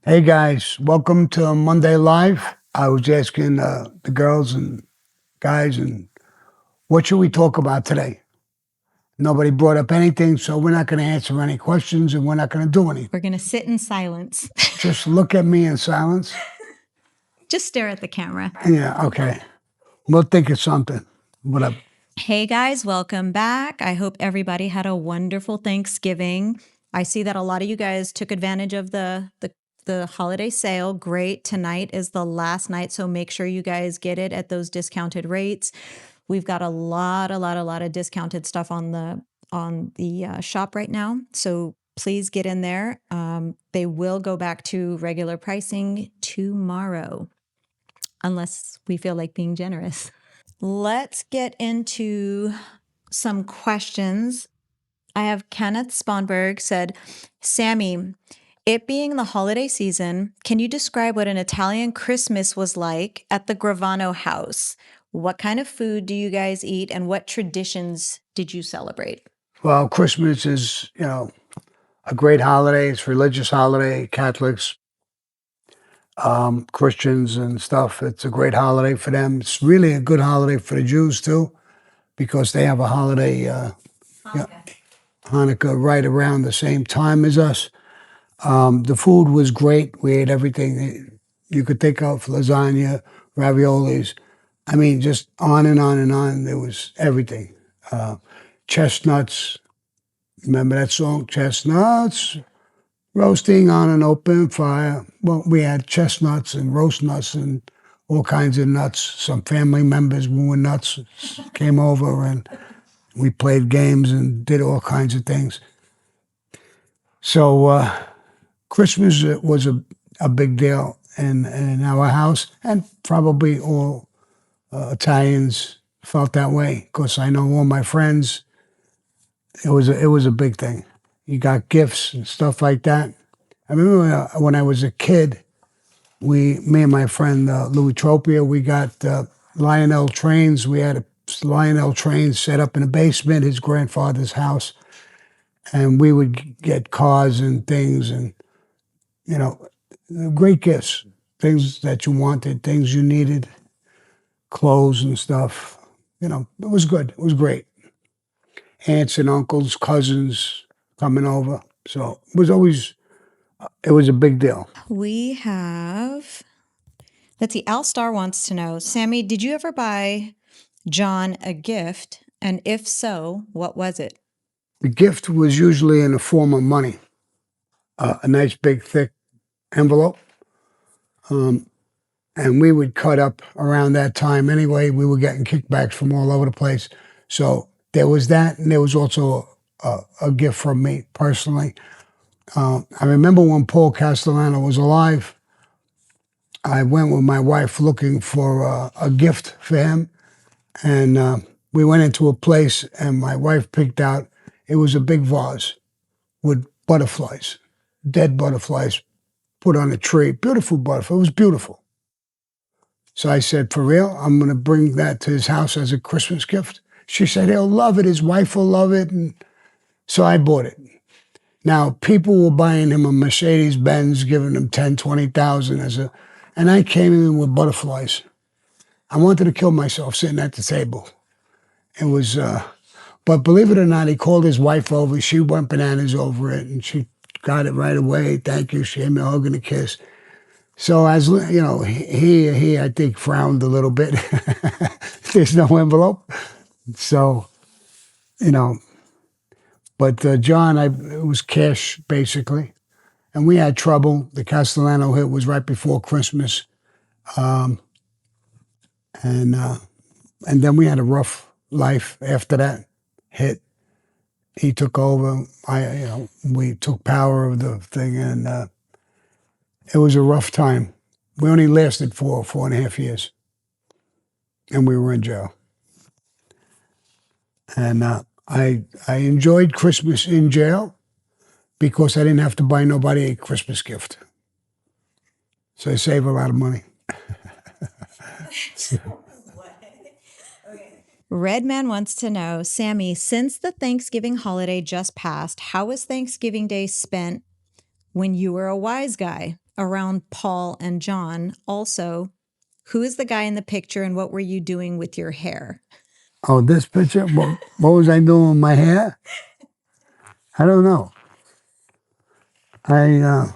Hey guys, welcome to Monday Live. I was asking the girls and guys, and what should we talk about today? Nobody brought up anything, so we're not going to answer any questions and we're not going to do anything. We're going to sit in silence. Just look at me in silence. Just stare at the camera. Yeah, okay. We'll think of something. Whatever. Hey guys, welcome back. I hope everybody had a wonderful Thanksgiving. I see that a lot of you guys took advantage of the holiday sale. Great. Tonight is the last night, so make sure you guys get it at those discounted rates. We've got a lot of discounted stuff on the shop right now. So please get in there. They will go back to regular pricing tomorrow, unless we feel like being generous. Let's get into some questions. I have Kenneth Sponberg said, Sammy, it being the holiday season, can you describe what an Italian Christmas was like at the Gravano house? What kind of food do you guys eat and what traditions did you celebrate? Well, Christmas is, a great holiday. It's a religious holiday. Catholics, Christians and stuff. It's a great holiday for them. It's really a good holiday for the Jews too, because they have a holiday, Hanukkah right around the same time as us. The food was great. We ate everything you could think of: lasagna, raviolis. I mean, just on and on and on. There was everything. Chestnuts. Remember that song? Chestnuts roasting on an open fire. Well, we had chestnuts and roast nuts and all kinds of nuts. Some family members who were nuts came over and we played games and did all kinds of things. So Christmas was a big deal in our house, and probably all Italians felt that way, because I know all my friends. It was a big thing. You got gifts and stuff like that. I remember when I was a kid, me and my friend Louis Tropia, we got Lionel trains. We had a Lionel train set up in the basement, his grandfather's house, and we would get cars and things, and great gifts, things that you wanted, things you needed, clothes and stuff. It was good. It was great. Aunts and uncles, cousins coming over. So it was a big deal. We have, let's see, Al Star wants to know, Sammy, did you ever buy John a gift? And if so, what was it? The gift was usually in the form of money, a nice big thick envelope. And we would cut up around that time anyway. We were getting kickbacks from all over the place. So there was that, and there was also a gift from me personally. I remember when Paul Castellano was alive, I went with my wife looking for a gift for him. And we went into a place, and my wife picked out, it was a big vase with butterflies, dead butterflies put on a tree. Beautiful butterfly. It was beautiful. So I said, for real, I'm going to bring that to his house as a Christmas gift. She said, he'll love it. His wife will love it. And so I bought it. Now, people were buying him a Mercedes-Benz, giving him 10, 20,000 and I came in with butterflies. I wanted to kill myself sitting at the table. It was, but believe it or not, he called his wife over. She went bananas over it, and she got it right away. Thank you. She gave me a hug and a kiss. So as you know, he I think frowned a little bit. There's no envelope, so But John, it was cash basically, and we had trouble. The Castellano hit was right before Christmas, and then we had a rough life after that hit. He took over. We took power of the thing, and it was a rough time. We only lasted 4.5 years, and we were in jail. And I enjoyed Christmas in jail because I didn't have to buy nobody a Christmas gift. So I saved a lot of money. Redman wants to know, Sammy, since the Thanksgiving holiday just passed, how was Thanksgiving Day spent when you were a wise guy? around Paul and John. Also, who is the guy in the picture and what were you doing with your hair? Oh, this picture? What was I doing with my hair? I don't know. I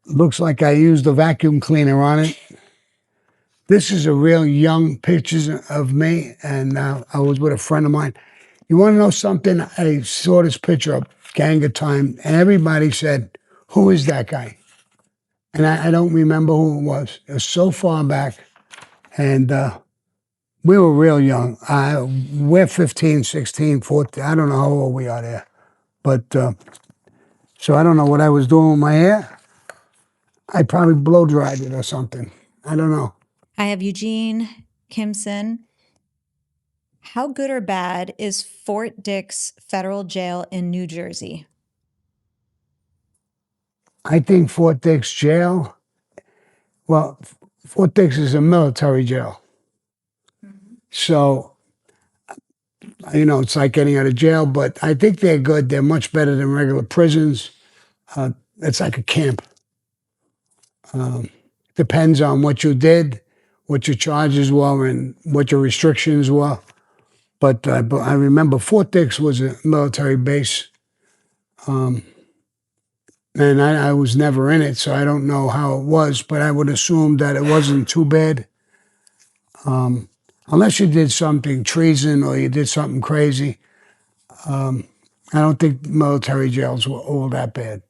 looks like I used a vacuum cleaner on it. This is a real young picture of me, and I was with a friend of mine. You want to know something? I saw this picture a gang of time, and everybody said, "Who is that guy?" And I don't remember who it was. It was so far back, and we were real young. We're 15, 16, 14. I don't know how old we are there. But so I don't know what I was doing with my hair. I probably blow dried it or something. I don't know. I have Eugene Kimson. How good or bad is Fort Dix Federal Jail in New Jersey? I think Fort Dix jail, well, Fort Dix is a military jail. So, it's like getting out of jail, but I think they're good. They're much better than regular prisons. It's like a camp. Depends on what you did, what your charges were, and what your restrictions were. But I remember Fort Dix was a military base, and I was never in it, so I don't know how it was. But I would assume that it wasn't too bad, unless you did something treason or you did something crazy. I don't think military jails were all that bad.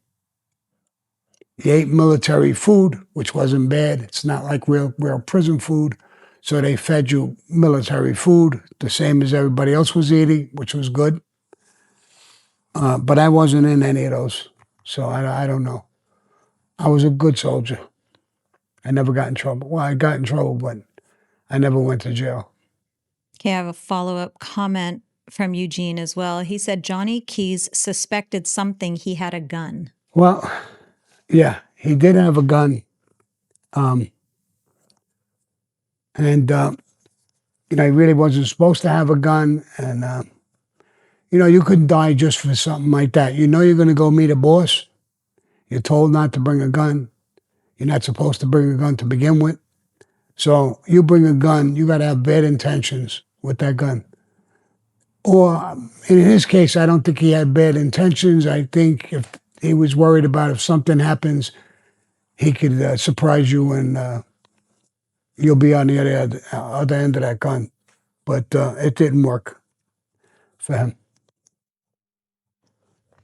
You ate military food, which wasn't bad. It's not like real prison food. So they fed you military food, the same as everybody else was eating, which was good. But I wasn't in any of those, so I don't know. I was a good soldier. I never got in trouble. Well, I got in trouble, but I never went to jail. Okay, I have a follow-up comment from Eugene as well. He said Johnny Keys suspected something he had a gun. Well, yeah, he did have a gun. Um, and, he really wasn't supposed to have a gun. And, you couldn't die just for something like that. You know you're going to go meet a boss. You're told not to bring a gun. You're not supposed to bring a gun to begin with. So you bring a gun, you got to have bad intentions with that gun. Or in his case, I don't think he had bad intentions. I think if he was worried about if something happens, he could surprise you and you'll be on the other end of that gun. But it didn't work for him.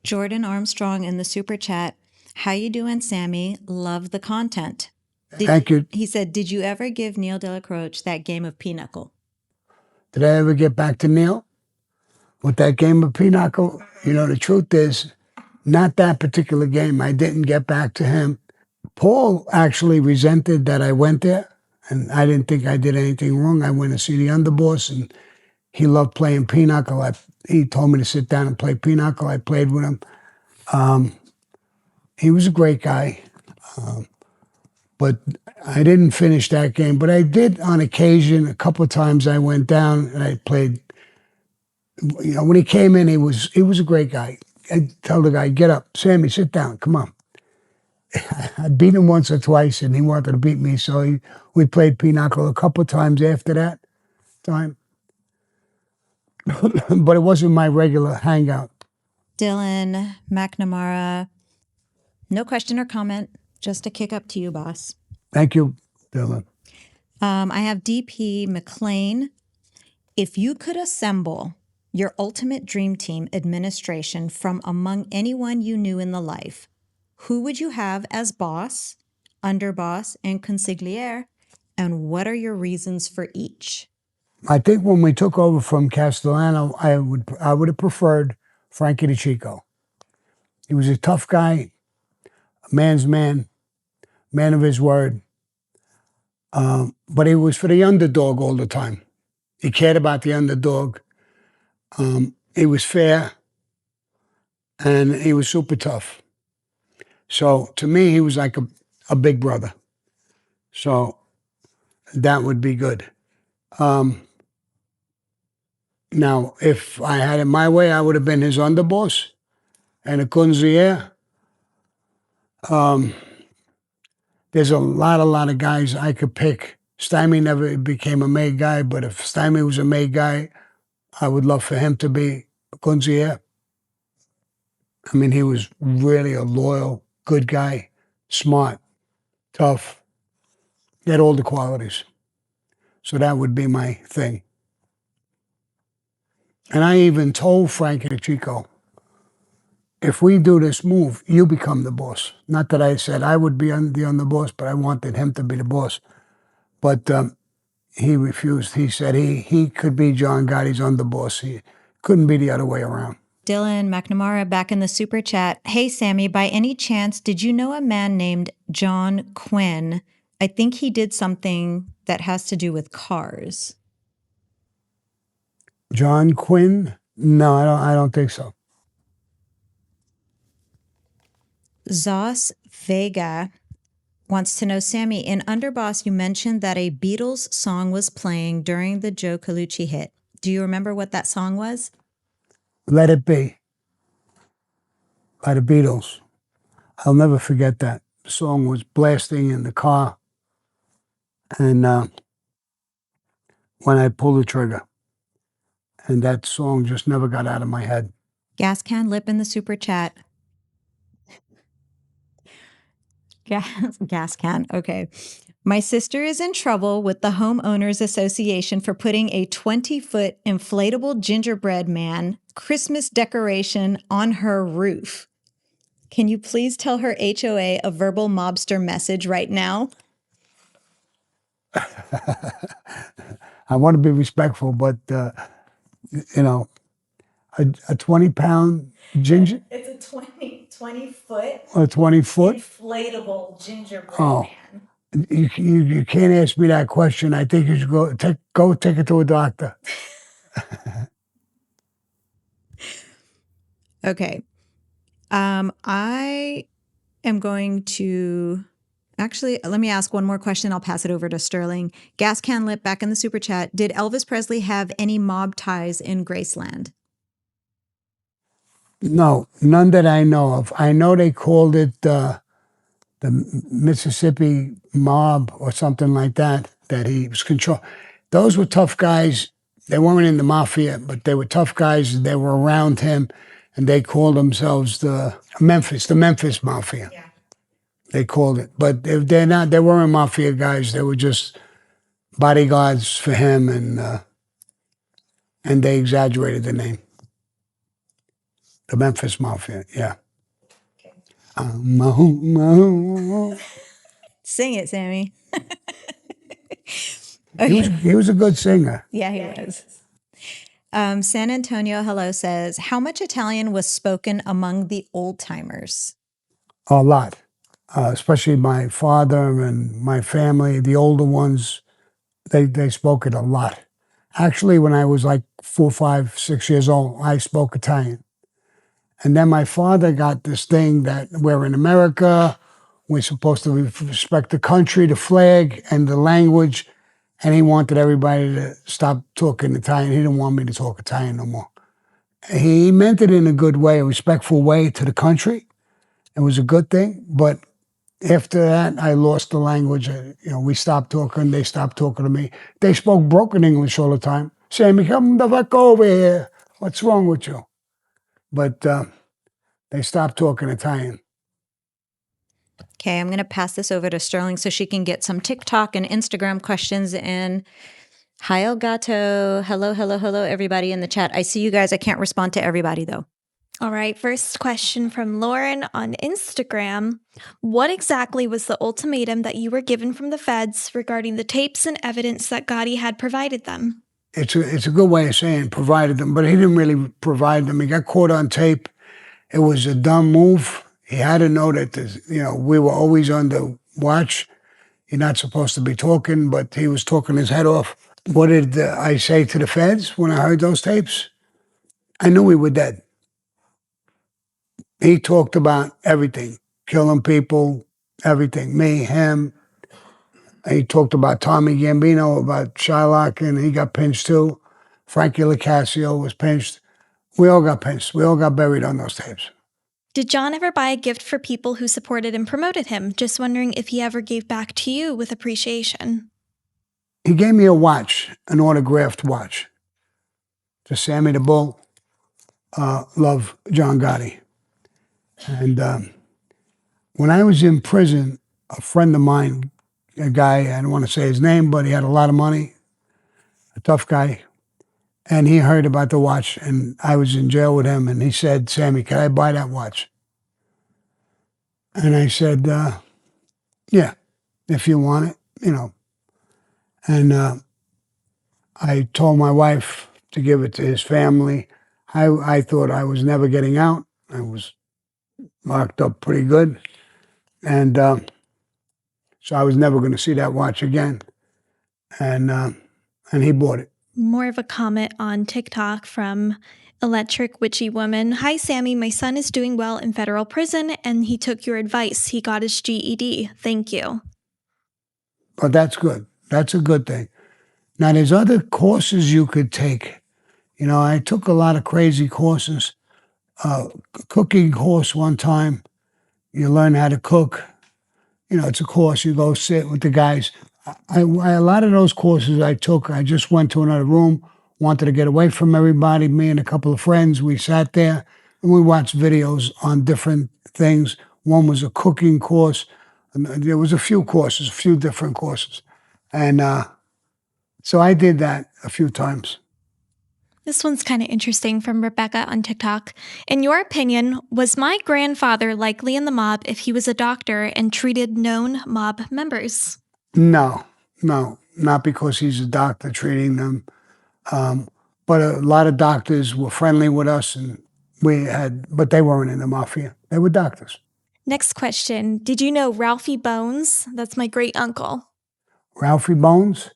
Jordan Armstrong in the super chat. How you doing, Sammy? Love the content. Thank you. He said, did you ever give Neil Delacroix that game of pinochle? Did I ever get back to Neil with that game of pinochle? The truth is, not that particular game. I didn't get back to him. Paul actually resented that I went there, and I didn't think I did anything wrong. I went to see the underboss, and he loved playing pinochle. He told me to sit down and play pinochle. I played with him. He was a great guy, but I didn't finish that game. But I did on occasion. A couple of times I went down and I played. When he came in, he was a great guy. I tell the guy, get up, Sammy, sit down, come on. I beat him once or twice, and he wanted to beat me, so we played pinochle a couple of times after that time. But it wasn't my regular hangout. Dylan McNamara, no question or comment, just a kick up to you, boss. Thank you, Dylan. I have DP McLean. If you could assemble your ultimate dream team administration from among anyone you knew in the life, who would you have as boss, underboss, and consigliere, and what are your reasons for each? I think when we took over from Castellano, I would have preferred Frankie DeChico. He was a tough guy, a man's man of his word. But he was for the underdog all the time. He cared about the underdog. He was fair, and he was super tough. So to me, he was like a big brother. So that would be good. Now, if I had it my way, I would have been his underboss, and a Kunzier. There's a lot of guys I could pick. Stymie never became a made guy, but if Stymie was a made guy, I would love for him to be a Kunzier. I mean, he was really a loyal, good guy, smart, tough. He had all the qualities. So that would be my thing. And I even told Frankie the Chico, if we do this move, you become the boss. Not that I said I would be on the boss, but I wanted him to be the boss. But he refused. He said he could be John Gotti's underboss. He couldn't be the other way around. Dylan McNamara back in the super chat. Hey, Sammy, by any chance, did you know a man named John Quinn? I think he did something that has to do with cars. John Quinn? No, I don't think so. Zos Vega wants to know, Sammy, in Underboss, you mentioned that a Beatles song was playing during the Joe Colucci hit. Do you remember what that song was? Let It Be by the Beatles. I'll never forget that. The song was blasting in the car. And when I pulled the trigger, and that song just never got out of my head. Gas Can Lip in the super chat. Gas can. Okay. My sister is in trouble with the Homeowners Association for putting a 20-foot inflatable gingerbread man Christmas decoration on her roof. Can you please tell her HOA a verbal mobster message right now? I want to be respectful, but, you know, a 20-pound ginger? It's a 20-foot Or 20-foot? inflatable gingerbread Oh. man. You can't ask me that question. I think you should go take it to a doctor. Okay. I am going to actually let me ask one more question. I'll pass it over to Sterling. Gas Can Lip back in the super chat. Did Elvis Presley have any mob ties in Graceland? No, none that I know of. I know they called it the Mississippi mob or something like that, that he was control. Those were tough guys. They weren't in the Mafia, but they were tough guys. They were around him, and they called themselves the Memphis Mafia. Yeah. They called it. But they're not, they weren't Mafia guys. They were just bodyguards for him, and they exaggerated the name. The Memphis Mafia, yeah. Sing it, Sammy. He was a good singer. Yeah, he was. San Antonio Hello says, how much Italian was spoken among the old timers? A lot, especially my father and my family, the older ones, they spoke it a lot. Actually, when I was like 4, 5, 6 years old, I spoke Italian. And then my father got this thing that we're in America, we're supposed to respect the country, the flag, and the language. And he wanted everybody to stop talking Italian. He didn't want me to talk Italian no more. He meant it in a good way, a respectful way to the country. It was a good thing. But after that, I lost the language. We stopped talking. They stopped talking to me. They spoke broken English all the time. Sammy, come the fuck over here. What's wrong with you? But they stopped talking Italian. Okay, I'm going to pass this over to Sterling so she can get some TikTok and Instagram questions in. Hi, El Gato. Hello, everybody in the chat. I see you guys. I can't respond to everybody, though. All right, first question from Lauren on Instagram. What exactly was the ultimatum that you were given from the feds regarding the tapes and evidence that Gotti had provided them? It's a good way of saying provided them, but he didn't really provide them. He got caught on tape. It was a dumb move. He had to know that we were always under watch. You're not supposed to be talking, but he was talking his head off. What did I say to the feds when I heard those tapes? I knew we were dead. He talked about everything, killing people, everything, me, him. He talked about Tommy Gambino, about Shylock, and he got pinched too. Frankie LaCasio was pinched. We all got pinched. We all got buried on those tapes. Did John ever buy a gift for people who supported and promoted him? Just wondering if he ever gave back to you with appreciation. He gave me a watch, an autographed watch. To Sammy the Bull, love John Gotti. And when I was in prison, a friend of mine, a guy, I don't want to say his name, but he had a lot of money, a tough guy, and he heard about the watch, and I was in jail with him, and he said, Sammy, can I buy that watch? And I said, yeah, if you want it, you know. And I told my wife to give it to his family. I thought I was never getting out. I was locked up pretty good. And so I was never going to see that watch again. And he bought it. More of a comment on TikTok from Electric Witchy Woman. Hi, Sammy. My son is doing well in federal prison, and he took your advice. He got his GED. Thank you. But that's good. That's a good thing. Now, there's other courses you could take. You know, I took a lot of crazy courses. Cooking course one time. You learn how to cook. You know, it's a course. You go sit with the guys. A lot of those courses I took, I just went to another room, wanted to get away from everybody. Me and a couple of friends, we sat there and we watched videos on different things. One was a cooking course. And there was a few courses, a few different courses. And so I did that a few times. This one's kind of interesting from Rebecca on TikTok. In your opinion, was my grandfather likely in the mob if he was a doctor and treated known mob members? No, not because he's a doctor treating them. But a lot of doctors were friendly with us, and but they weren't in the Mafia. They were doctors. Next question. Did you know Ralphie Bones? That's my great uncle. Ralphie Bones?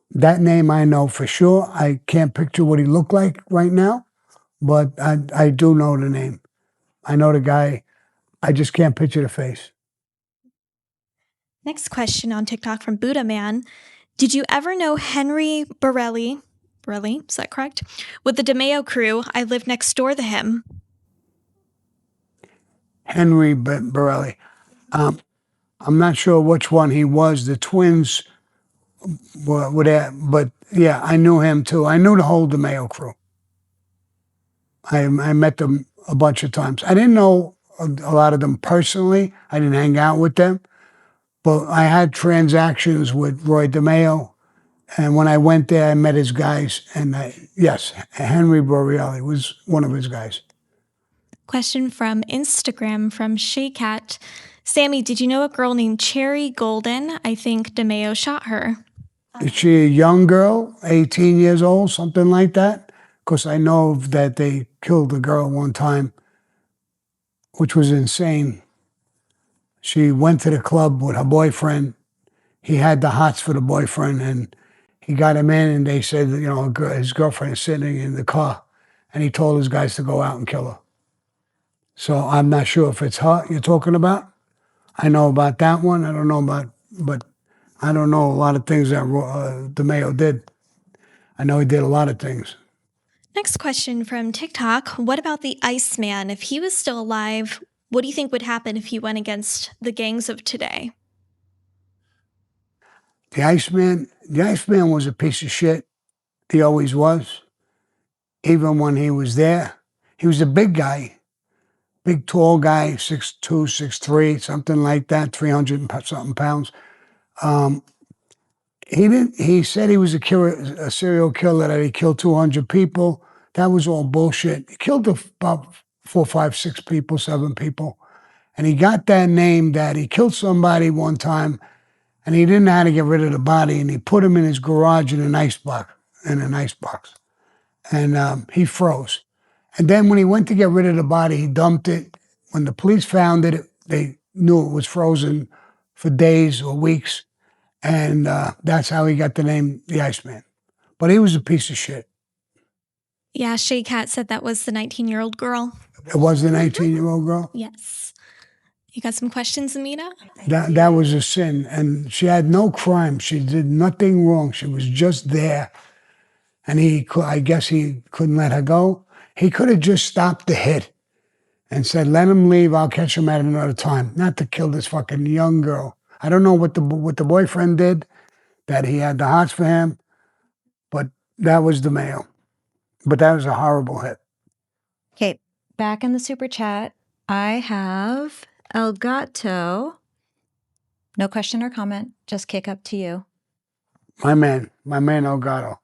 That name I know for sure. I can't picture what he looked like right now, but I do know the name. I know the guy. I just can't picture the face. Next question on TikTok from Buddha Man. Did you ever know Henry Borelli, is that correct? With the DeMeo crew, I lived next door to him. Henry Borelli. I'm not sure which one he was. The twins were there, but yeah, I knew him too. I knew the whole DeMeo crew. I met them a bunch of times. I didn't know a lot of them personally. I didn't hang out with them. But I had transactions with Roy DeMeo, and when I went there, I met his guys. And yes, Henry Borelli was one of his guys. Question from Instagram from ShayCat. Sammy, did you know a girl named Cherry Golden? I think DeMeo shot her. Is she a young girl, 18 years old, something like that? Because I know that they killed a girl one time, which was insane. She went to the club with her boyfriend. He had the hots for the boyfriend, and he got him in, and they said, you know, his girlfriend is sitting in the car, and he told his guys to go out and kill her. So I'm not sure if it's her you're talking about. I know about that one. I don't know but I don't know a lot of things that DeMeo did. I know he did a lot of things. Next question from TikTok. What about the Iceman? If he was still alive, what do you think would happen if he went against the gangs of today? The Iceman was a piece of shit. He always was. Even when he was there, he was a big guy, big tall guy, 6'2", 6'3", something like that, 300-something pounds. He said he was a serial killer, that he killed 200 people. That was all bullshit. He killed about 4, 5, 6 people, 7 people. And he got that name that he killed somebody one time, and he didn't know how to get rid of the body, and he put him in his garage in an ice box. And he froze. And then when he went to get rid of the body, he dumped it. When the police found it, they knew it was frozen for days or weeks. And that's how he got the name the Iceman. But he was a piece of shit. Yeah, ShayCat said that was the 19-year-old girl. It was the 19-year-old girl? Yes. You got some questions, Amita? That was a sin. And she had no crime. She did nothing wrong. She was just there. And I guess he couldn't let her go. He could have just stopped the hit and said, let him leave. I'll catch him at another time. Not to kill this fucking young girl. I don't know what the boyfriend did, that he had the hots for him, but that was the male. But that was a horrible hit. Okay, back in the super chat, I have El Gato. No question or comment, just kick up to you. My man Elgato.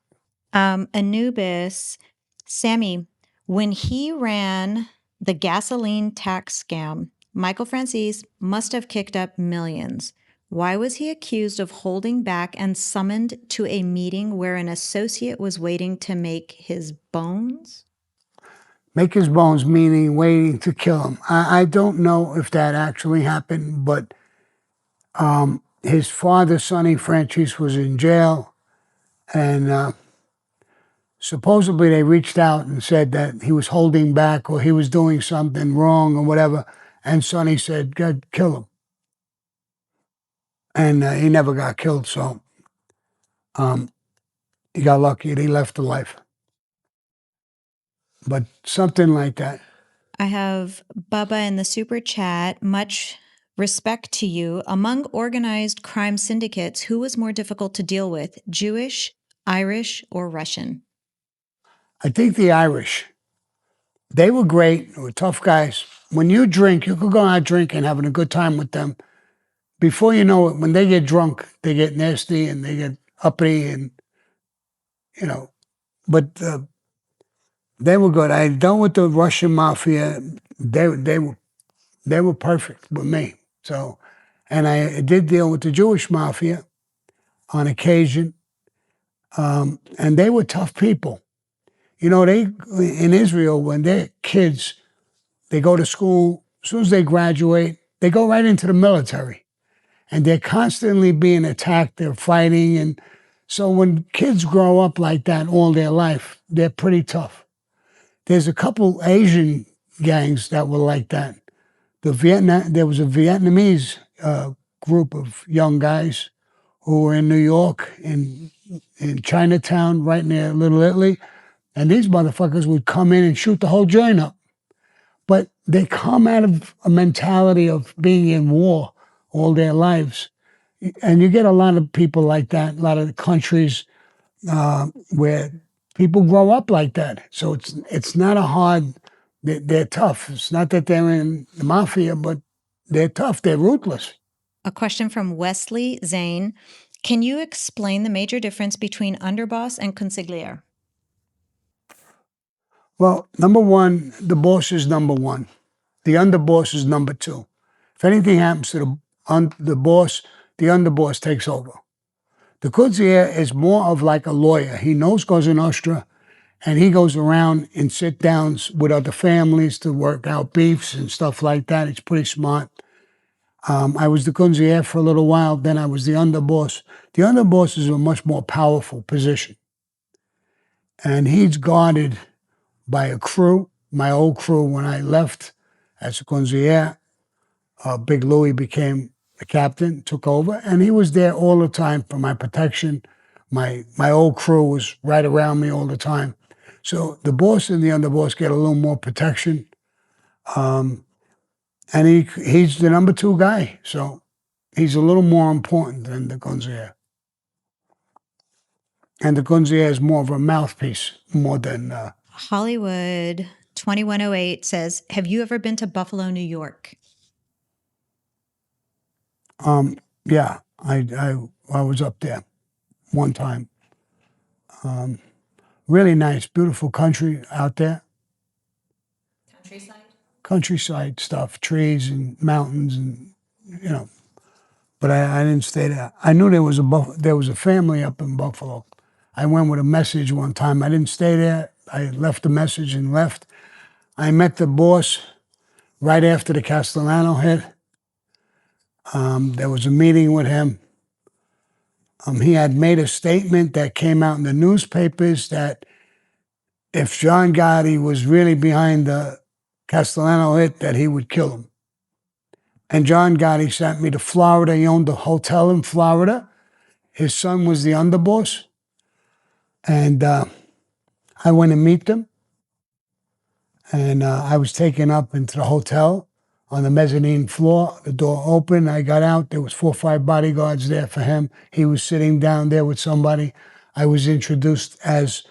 Anubis, Sammy, when he ran the gasoline tax scam, Michael Francis must have kicked up millions. Why was he accused of holding back and summoned to a meeting where an associate was waiting to make his bones? Make his bones, meaning waiting to kill him. I don't know if that actually happened, but his father, Sonny Francis, was in jail, and supposedly they reached out and said that he was holding back or he was doing something wrong or whatever, and Sonny said, God, kill him. And he never got killed, so he got lucky and he left the life. But something like that. I have Bubba in the super chat. Much respect to you. Among organized crime syndicates, who was more difficult to deal with, Jewish, Irish, or Russian? I think the Irish, they were great. They were tough guys. When you drink, you could go out drinking, having a good time with them. Before you know it, when they get drunk, they get nasty and they get uppity and, but they were good. I dealt with the Russian mafia. They were perfect with me. So, and I did deal with the Jewish mafia on occasion, and they were tough people. They in Israel, when they're kids, they go to school. As soon as they graduate, they go right into the military, and they're constantly being attacked. They're fighting, and so when kids grow up like that all their life, they're pretty tough. There's a couple Asian gangs that were like that. There was a Vietnamese group of young guys who were in New York, in Chinatown, right near Little Italy, and these motherfuckers would come in and shoot the whole joint up. But they come out of a mentality of being in war all their lives. And you get a lot of people like that, a lot of countries where people grow up like that. So it's not a hard, they're tough. It's not that they're in the mafia, but they're tough, they're ruthless. A question from Wesley Zane. Can you explain the major difference between underboss and consigliere? Well, number one, the boss is number one. The underboss is number two. If anything happens to the boss, the underboss takes over. The consigliere is more of like a lawyer. He knows Cosa Nostra, and he goes around in sit-downs with other families to work out beefs and stuff like that. He's pretty smart. I was the consigliere for a little while, then I was the underboss. The underboss is a much more powerful position. And he's guarded by a crew, my old crew when I left as a consigliere. Big Louie became the captain, took over, and he was there all the time for my protection. My old crew was right around me all the time. So the boss and the underboss get a little more protection. And he's the number two guy. So he's a little more important than the consigliere. And the consigliere is more of a mouthpiece, more than... Hollywood 2108 says, have you ever been to Buffalo, New York? Yeah, I was up there one time. Really nice, beautiful country out there. Countryside stuff, trees and mountains, and But I didn't stay there. I knew there was a family up in Buffalo. I went with a message one time. I didn't stay there. I left the message and left. I met the boss right after the Castellano hit. There was a meeting with him. He had made a statement that came out in the newspapers that if John Gotti was really behind the Castellano hit, that he would kill him. And John Gotti sent me to Florida. He owned a hotel in Florida. His son was the underboss. And I went to meet them. And I was taken up into the hotel on the mezzanine floor. The door opened. I got out. There was 4 or 5 bodyguards there for him. He was sitting down there with somebody. I was introduced as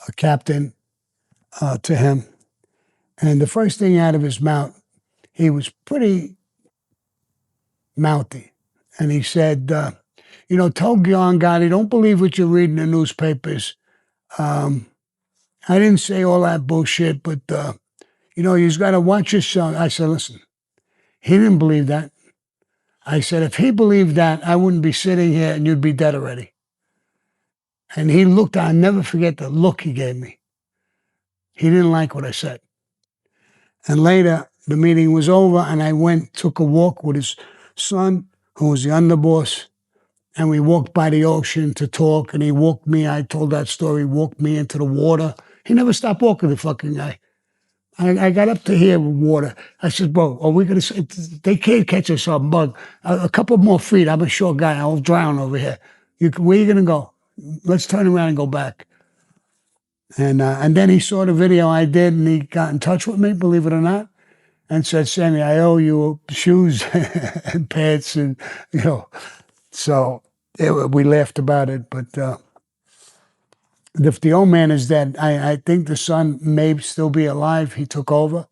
a captain to him. And the first thing out of his mouth, he was pretty mouthy. And he said, tell John Gotti, don't believe what you read in the newspapers. I didn't say all that bullshit, but, you've got to watch your son. I said, listen, he didn't believe that. I said, if he believed that, I wouldn't be sitting here and you'd be dead already. And he looked, I'll never forget the look he gave me. He didn't like what I said. And later, the meeting was over, and I took a walk with his son, who was the underboss, and we walked by the ocean to talk, and he walked me, I told that story, walked me into the water. He never stopped walking, the fucking guy. I got up to here with water. I said, bro, are we going to, they can't catch us on bug. A couple more feet, I'm a short guy, I'll drown over here. Where are you going to go? Let's turn around and go back. And then he saw the video I did, and he got in touch with me, believe it or not, and said, Sammy, I owe you shoes and pants, and, so we laughed about it. But if the old man is dead, I think the son may still be alive. He took over,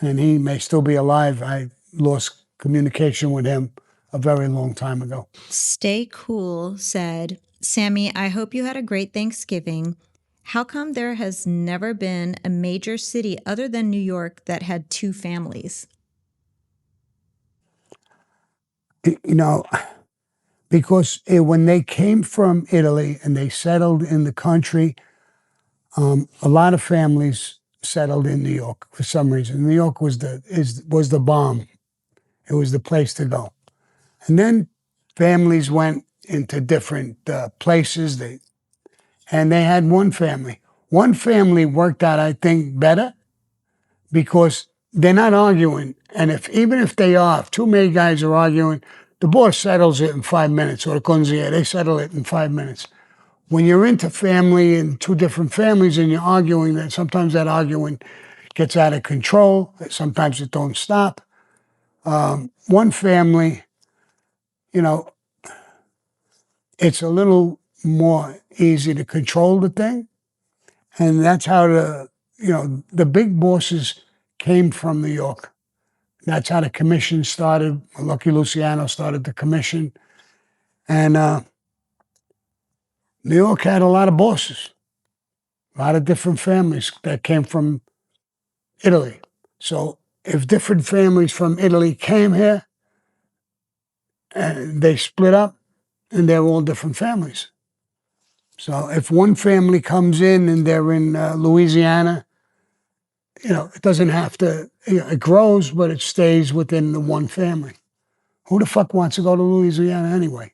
and he may still be alive. I lost communication with him a very long time ago. Stay Cool said, Sammy, I hope you had a great Thanksgiving. How come there has never been a major city other than New York that had 2 families? Because when they came from Italy and they settled in the country, a lot of families settled in New York for some reason. New York was the bomb. It was the place to go. And then families went into different places. And they had one family. One family worked out, I think, better because they're not arguing. And even if they are, if 2 many guys are arguing, the boss settles it in 5 minutes, or the consigliere, they settle it in 5 minutes. When you're into family and 2 different families and you're arguing, then sometimes that arguing gets out of control. Sometimes it don't stop. One family, it's a little more easy to control the thing. And that's how the big bosses came from New York. That's how the commission started. Lucky Luciano started the commission. And New York had a lot of bosses, a lot of different families that came from Italy. So if different families from Italy came here, and they split up, and they're all different families. So if one family comes in and they're in Louisiana, it doesn't have to, it grows, but it stays within the one family. Who the fuck wants to go to Louisiana anyway?